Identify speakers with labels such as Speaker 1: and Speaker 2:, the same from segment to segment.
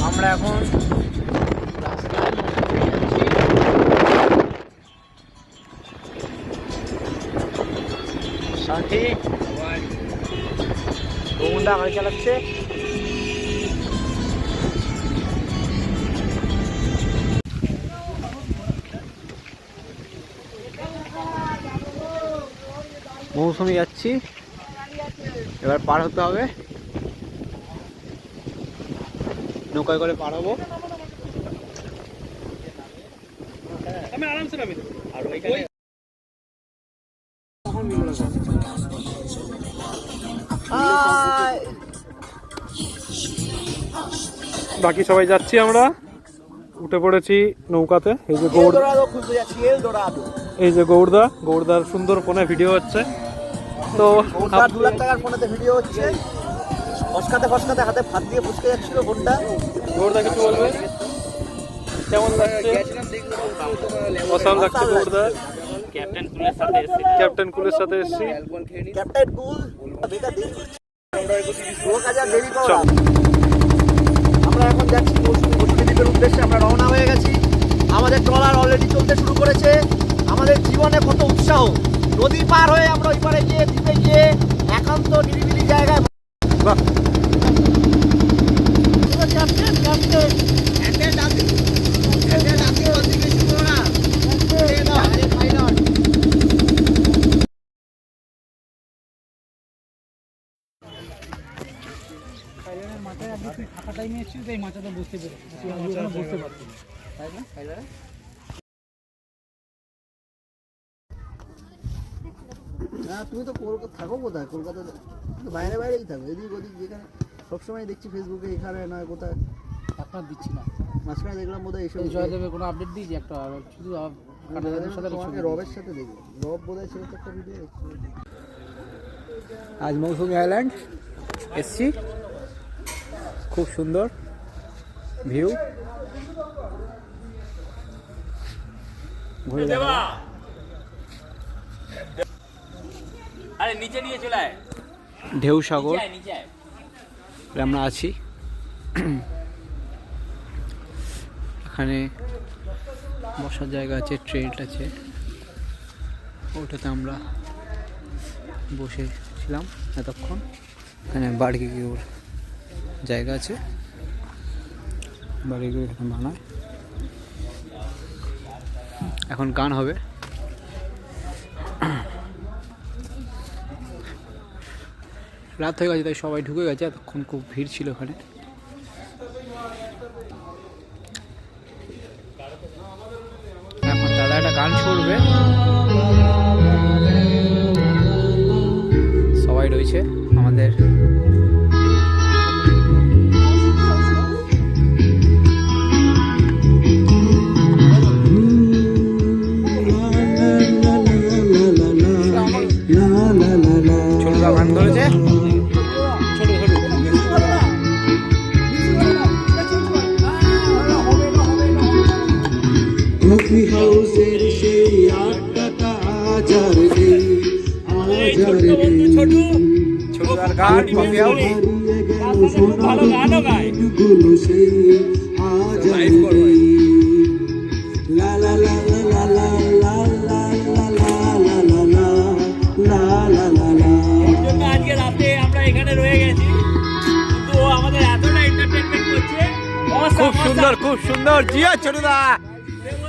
Speaker 1: আমরা এখন শান্তি ঘুমটা গাড়ি চালাচ্ছে। মৌসুমি যাচ্ছি, এবার পার হতে হবে, নৌকায় করে পার হবো। আমি আরামসে নামি আর ওইখানে
Speaker 2: বাকি সবাই যাচ্ছি, আমরা উঠে পড়েছি নৌকাতে। এই যে এই যে গৌড়দার সুন্দর ফোনে ভিডিও হচ্ছে। তো
Speaker 1: 2 লাখ টাকার ফোনেতে ভিডিও হচ্ছে, ফসকাতে ফসকাতে হাতে ফাঁদ দিয়ে ফুসকে যাচ্ছিল ফোনটা।
Speaker 2: গৌড়দা কিছু বলবে? কেমন লাগছে? অসাম লাগছে গৌড়দা। ক্যাপ্টেন কুলের সাথে এসেছি।
Speaker 1: ক্যাপ্টেন কুল আমরা এখন যাচ্ছি মৌসুমী দ্বীপের উদ্দেশ্যে। আমরা রওনা হয়ে গেছি, আমাদের ট্রলার অলরেডি চলতে শুরু করেছে। আমাদের জীবনে কত উৎসাহ, নদী পার হয়ে আমরা ওই পারে গিয়ে দ্বীপে গিয়ে একান্ত নিরিবিলি জায়গায়। তুমি তো কলকাতা থাকো, কোথায়? কলকাতাতে বাইরে বাইরেই থাকো, এদিক ওদিক যেখানে সবসময় দেখছি ফেসবুকে, এখানে নয় কোথায়
Speaker 3: আপনার দিচ্ছি না।
Speaker 1: মাঝখানে দেখলাম বোধহয় এইসব
Speaker 3: জয়দেবের কোনো আপডেট দিয়েছি একটা, শুধু
Speaker 1: তোমাকে রবের সাথে দেখি, রব বোধহয় সেটা একটা ভিডিও দেখছি।
Speaker 3: আজ মৌসুমী আইল্যান্ড এসছি, খুব সুন্দর ভিউ। ঘুরে দেখা
Speaker 4: নিচে নিয়ে চলে আয়,
Speaker 3: ঢেউ সাগর
Speaker 4: নিচে আয়।
Speaker 3: আমরা আছি এখানে, বসার জায়গা আছে, ট্রেন আছে, ওটাতে আমরা বসেছিলাম এতক্ষণ। এখানে বারবিকিউর জায়গা আছে, বারবিকিউ এখানে বানায়। এখন গান হবে। রাত হয়ে গেছে তাই সবাই ঢুকে গেছে, এতক্ষণ খুব ভিড় ছিল এখানে। এখন দাদা একটা গান শুনবে, সবাই রয়েছে আমাদের। ছোটরা গান ধরেছে,
Speaker 5: কফি হাউসের সেই 8 টাকা হাজার নেই, হাজার নেই।
Speaker 3: ছোটদার গান কফি হাউস
Speaker 5: ভালো গানও গায় গুলো সেই হাজার নেই। লা লা লা লা লা লা লা লা লা লা লা লা লা লা লা লা।
Speaker 4: আজকে রাতে আমরা এখানে রয়ে গেছি, কিন্তু আমাদের এতটা এন্টারটেইনমেন্ট করছে।
Speaker 3: খুব সুন্দর, খুব সুন্দর। জিয়া ছোটদা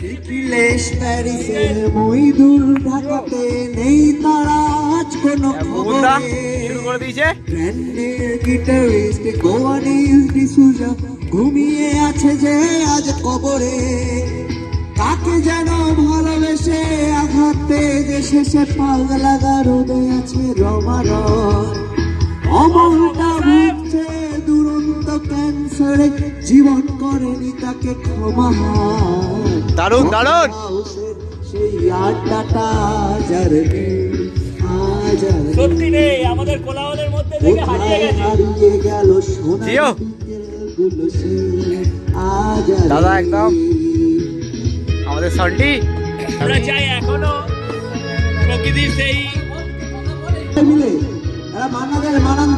Speaker 5: নিখিলেশ প্যারিসে, মইদুল ঢাকাতে, নেই তারা আজ কোনো
Speaker 3: বুবুদা
Speaker 5: খবরে।
Speaker 3: শুরু করে দিয়েছে।
Speaker 5: ব্র্যান্ডের গিটারিস্ট গোয়ানিস ডিসুজা ঘুমিয়ে আছে যে আজ কবরে। তাকে যেন ভালোবেসে আঘাতে যে শেষে পাগলা গারদে আছে রমারয়। অমলটা ভুগছে দুরন্ত ক্যান্সারে, জীবন করেনি তাকে ক্ষমা।
Speaker 3: দারুণ দারুণ।
Speaker 5: সেই 8টা হাজার নেই, হাজার নেই।
Speaker 4: সত্যি নেই, আমাদের কোলাহলের মধ্যে থেকে হারিয়ে গেছে।
Speaker 5: হারিয়ে গেল সোনা
Speaker 3: জিও।
Speaker 5: গুলো সে হাজার
Speaker 3: দাদা একদম আমাদের সন্টি।
Speaker 4: আমরা চাই এখনো প্রকৃতির সেই
Speaker 5: মিলে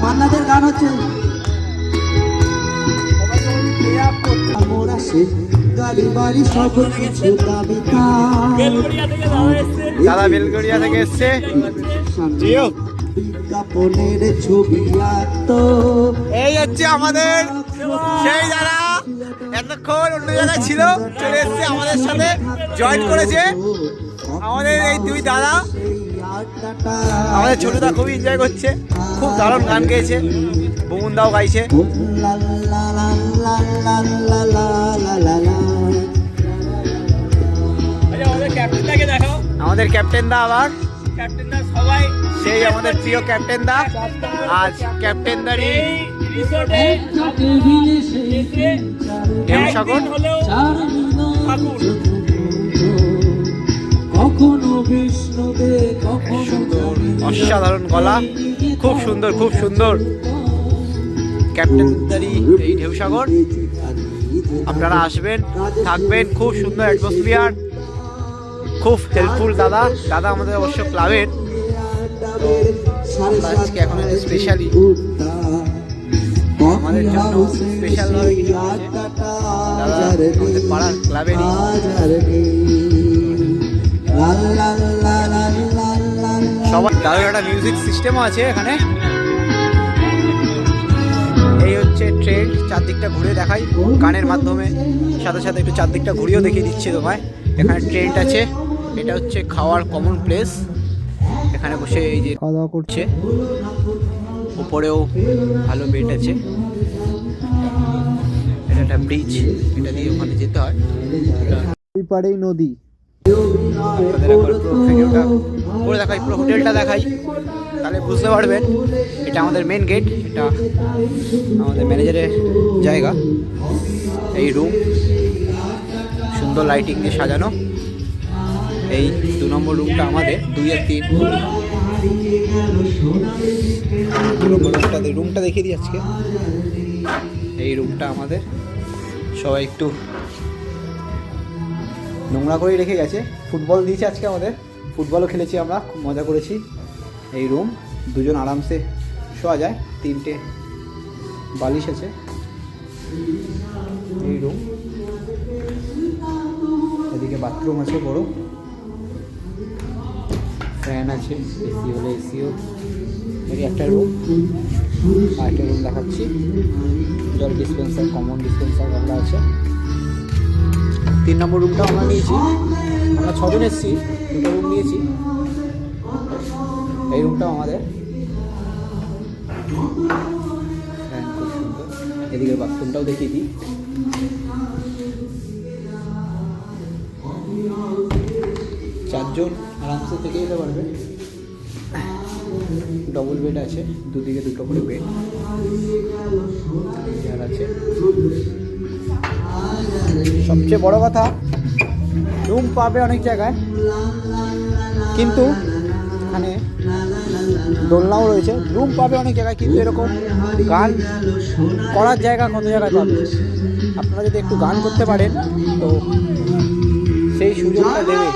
Speaker 5: মান্নাদের গান হচ্ছে। এসে গাড়ি বাড়ি সব কিছু দাবি তার।
Speaker 4: বেলগড়িয়া থেকে দাদা এসছে।
Speaker 1: দাদা বেলগড়িয়া থেকে এসছে। জিও
Speaker 5: বিজ্ঞাপনের ছবি আঁকতো
Speaker 1: এই হচ্ছে আমাদের সেই যারা এতক্ষণ অন্য জায়গায় ছিল, চলে এসছে আমাদের সাথে জয়েন করেছে। আমাদের এই দুই দাদা, আমাদের ছোটদা খুবই এনজয় করছে, খুব দারুণ গান গেয়েছে, বুমুনদাও গাইছে।
Speaker 5: লা লা লা লা লা লা লা লা লা লা।
Speaker 4: আচ্ছা, আমাদের ক্যাপ্টেনটাকে দেখাও।
Speaker 1: আমাদের ক্যাপ্টেন দা আবার
Speaker 4: ক্যাপ্টেনটা সবাই
Speaker 1: সেই আমাদের প্রিয় ক্যাপ্টেন দা, আজ ক্যাপ্টেন দারি
Speaker 4: এই রিসোর্টে এসে
Speaker 1: ঢেউসাগর।
Speaker 4: একদিন হলেও থাকুন।
Speaker 5: কখনো বিষ্ণুদে কখনো
Speaker 1: সুন্দর, অসাধারণ গলা, খুব সুন্দর, খুব সুন্দর ক্যাপ্টেন দারি এই ঢেউসাগর। আপনারা আসবেন, থাকবেন, খুব সুন্দর অ্যাটমসফিয়ার, খুব হেল্পফুল দাদা। দাদা আমাদের অবশ্য ক্লাবের, তো আমরা আজকে এখন স্পেশালি আমাদের জন্য স্পেশালভাবে কিছু করেছে দাদা, আমাদের পাড়ার ক্লাবেরই। সবার দারুণ একটা মিউজিক সিস্টেমও আছে এখানে। এই হচ্ছে ট্রেন, চারদিকটা ঘুরে দেখাই গানের মাধ্যমে, সাথে সাথে একটু চারদিকটা ঘুরিয়েও দেখিয়ে দিচ্ছি তোমায়। এখানে ট্রেন আছে, এটা হচ্ছে খাওয়ার কমন প্লেস। এখানে বসে এই যে খাওয়া দাওয়া করছে, উপরেও ভালো বেড আছে। এটা একটা ব্রিজ, এটা দিয়ে ওখানে যেতে হয়। ওই পাড়েই নদী। আপনাদের একবার পুরো ভিডিওটা করে দেখাই, পুরো হোটেলটা দেখাই, তাহলে বুঝতে পারবেন। এটা আমাদের মেন গেট, এটা আমাদের ম্যানেজারের জায়গা। এই রুম সুন্দর লাইটিং দিয়ে সাজানো। এই 2 নম্বর রুমটা আমাদের, 2 আর 3 রুমটা দেখিয়ে দিই আজকে। এই রুমটা আমাদের সবাই একটু নোংরা করেই রেখে গেছে। ফুটবল দিয়েছে আজকে আমাদের, ফুটবলও খেলেছি আমরা, খুব মজা করেছি। এই রুম 2 জন আরামসে শোয়া যায়, 3টে বালিশ আছে। এই রুম, এদিকে বাথরুম আছে বড়, ফ্যান আছে, এসি হলে এসিও। এই একটা রুম, আর একটা রুম দেখাচ্ছি, জল ডিসপেন্সার, কমন ডিসপেন্সার ভালো আছে। 3 নম্বর রুমটা আমরা নিয়েছি, আমরা 6 জন এসেছি, 2টো রুম নিয়েছি। এই রুমটাও আমাদের, ফ্যান খুব সুন্দর। এদিকে বাথরুমটাও দেখিয়ে দিই। 4 জন আরামসে থেকে যেতে পারবে। ডবল বেড আছে, দুদিকে 2টো করে বেড আছে। সবচেয়ে বড় কথা, রুম পাবে অনেক জায়গায়, কিন্তু এখানে দোলনাও রয়েছে। রুম পাবে অনেক জায়গায়, কিন্তু এরকম গান করার জায়গা কত জায়গায় পাবে। আপনারা যদি একটু গান করতে পারেন তো সেই সুযোগটা দেবে,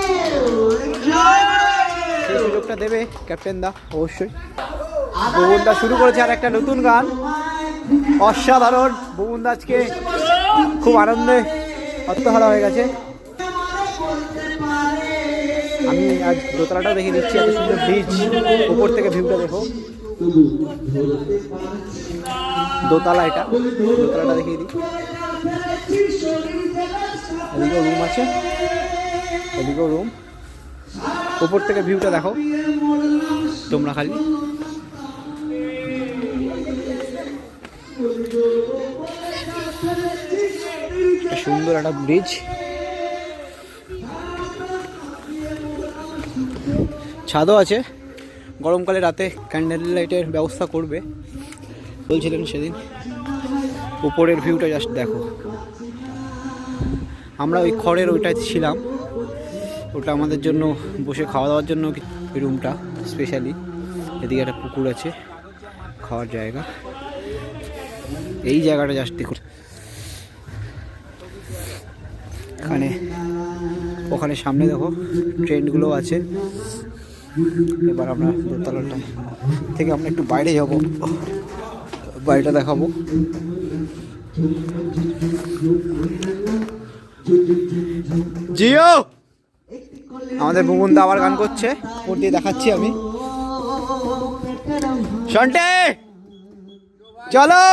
Speaker 1: সেই সুযোগটা দেবে ক্যাপ্টেন দা অবশ্যই। বুমুনদা শুরু করেছে আর একটা নতুন গান, অসাধারণ। বুমুনদা আজকে খুব আনন্দে আত্মহারা হয়ে গেছে। আমি আজ দোতলাটাও দেখে দিচ্ছি, এত সুন্দর ব্রিজ, উপর থেকে ভিউটা দেখো। দোতলা, এটা দোতলাটা দেখিয়ে দিই। এদিকেও রুম আছে, এদিকেও রুম, উপর থেকে ভিউটা দেখো তোমরা খালি। সুন্দর একটা ব্রিজ, ছাদও আছে। গরমকালে রাতে ক্যান্ডেল লাইটের ব্যবস্থা করবে বলছিলেন সেদিন। উপরের ভিউটা জাস্ট দেখো। আমরা ওই খড়ের ওইটায় ছিলাম, ওটা আমাদের জন্য বসে খাওয়া দাওয়ার জন্য ওই রুমটা স্পেশালি। এদিকে একটা পুকুর আছে, খাওয়ার জায়গা। এই জায়গাটা জাস্ট দেখুন, এখানে ওখানে সামনে দেখো ট্রেনগুলো আছে। এবার আমরা দোতলাটা থেকে আমরা একটু বাইরে যাব, বাইরেটা দেখাবো। জিও আমাদের বুবুনদা আবার গান করছে, ওর দিয়ে দেখাচ্ছি আমি। সন্টে চলো,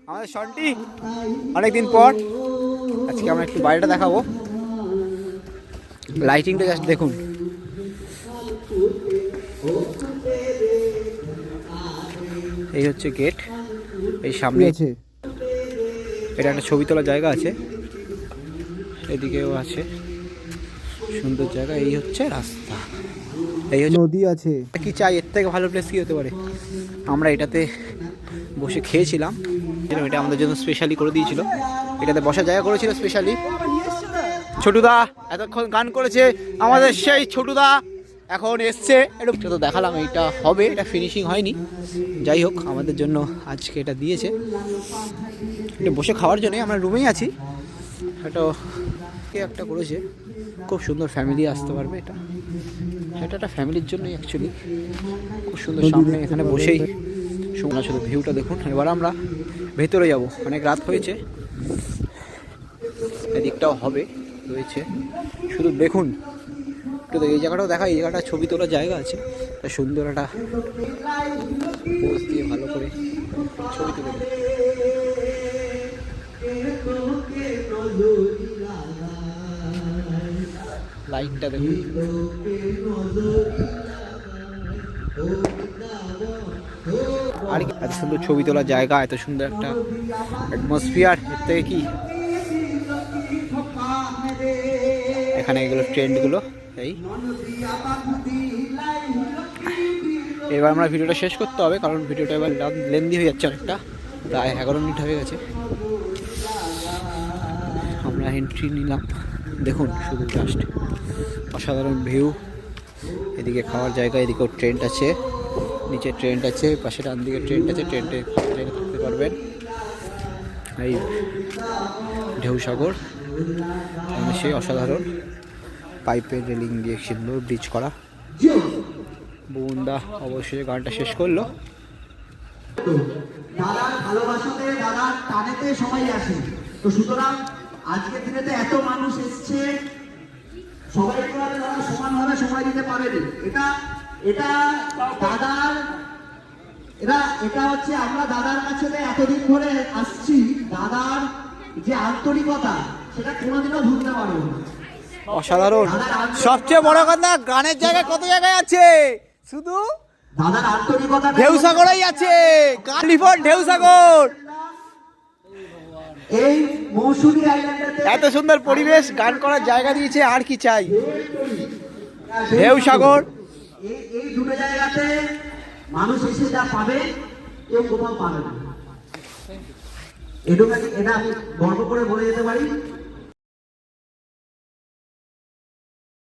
Speaker 1: আমাদের সন্টি অনেকদিন পর। আজকে আমরা একটু বাইরেটা দেখাবো, লাইটিংটা জাস্ট দেখুন। এই হচ্ছে গেট, এই সামনে আছে এটা একটা ছবি তোলার জায়গা আছে, এদিকেও আছে সুন্দর জায়গা। এই হচ্ছে রাস্তা, এই হচ্ছে নদী আছে। কি চাই এর থেকে ভালো প্লেস কি হতে পারে? আমরা এটাতে বসে খেয়েছিলাম, এটা আমাদের জন্য স্পেশালি করে দিয়েছিল, এটাতে বসার জায়গা করেছিল স্পেশালি। ছোটুদা এতক্ষণ গান করেছে, আমাদের সেই ছোটুদা এখন এসছে। এটা তো দেখালাম, এইটা হবে, এটা ফিনিশিং হয়নি। যাই হোক, আমাদের জন্য আজকে এটা দিয়েছে, এটা বসে খাওয়ার জন্যই। আমরা রুমেই আছি, এটা একটা করেছে, খুব সুন্দর, ফ্যামিলি আসতে পারবে। এটা একটা ফ্যামিলির জন্যই অ্যাকচুয়ালি, খুব সুন্দর। সামনে এখানে বসেই শোনা, শুধু ভিউটা দেখুন। এবার আমরা ভেতরে যাব, অনেক রাত হয়েছে, এদিকটাও হবে রয়েছে, শুধু দেখুন একটু। এই জায়গাটাও দেখা, এই জায়গাটা ছবি তোলার জায়গা আছে, সুন্দর একটা পোজ দিয়ে ভালো করে ছবি তুলে দেবে। লাইটটা দেখুন, আর এত সুন্দর ছবি তোলার জায়গা, এত সুন্দর একটা অ্যাটমসফিয়ার, এর থেকে কি এখানে এগুলো ট্রেন্ডগুলো। এই এবার আমরা ভিডিওটা শেষ করতে হবে, কারণ ভিডিওটা এবার লেন্দি হয়ে যাচ্ছে অনেকটা, প্রায় 11 মিনিট হয়ে গেছে। আমরা এন্ট্রি নিলাম, দেখুন শুধু জাস্ট অসাধারণ ভিউ। এদিকে খাওয়ার জায়গা, এদিকেও ট্রেন্ড আছে, নিচে ট্রেন্ড আছে, পাশে ডান দিকে ট্রেন্ড আছে, ট্রেনে থাকতে পারবেন। এই ঢেউসাগর সেই অসাধারণ, পাইপের রেলিং দিয়ে সুন্দর ব্রিজ করা। বুবুনদা অবশ্যই গানটা শেষ করলো।
Speaker 5: দাদার ভালোবাসাতে, দাদার টানেতে সবাই আসে। তো সুতরাং আজকের দিনেতে এত মানুষ এসছে, সবাই দাদা সমানভাবে সময় দিতে পারেনি। এটা দাদার, এটা হচ্ছে আমরা দাদার কাছে এতদিন ধরে আসছি, দাদার যে আন্তরিকতা সেটা কোনোদিনও ভুলতে পারবো না।
Speaker 1: অসাধারণ, সবচেয়ে বড় কথা গানের জায়গায় কত জায়গায় আছে, শুধু
Speaker 5: দাদার আন্তরিকতা
Speaker 1: ঢেউসাগরই আছে, কালিফোর ঢেউসাগর।
Speaker 5: এই মৌসুমী আইল্যান্ডে
Speaker 1: এত সুন্দর পরিবেশ, গান করার জায়গা দিয়েছে, আর কি চাই? ঢেউসাগর,
Speaker 5: এই দুটো জায়গাতে মানুষ এসে যা পাবে কেউ কোথাও পাবে না। এটা আমি গর্ব করে বলে যেতে পারি।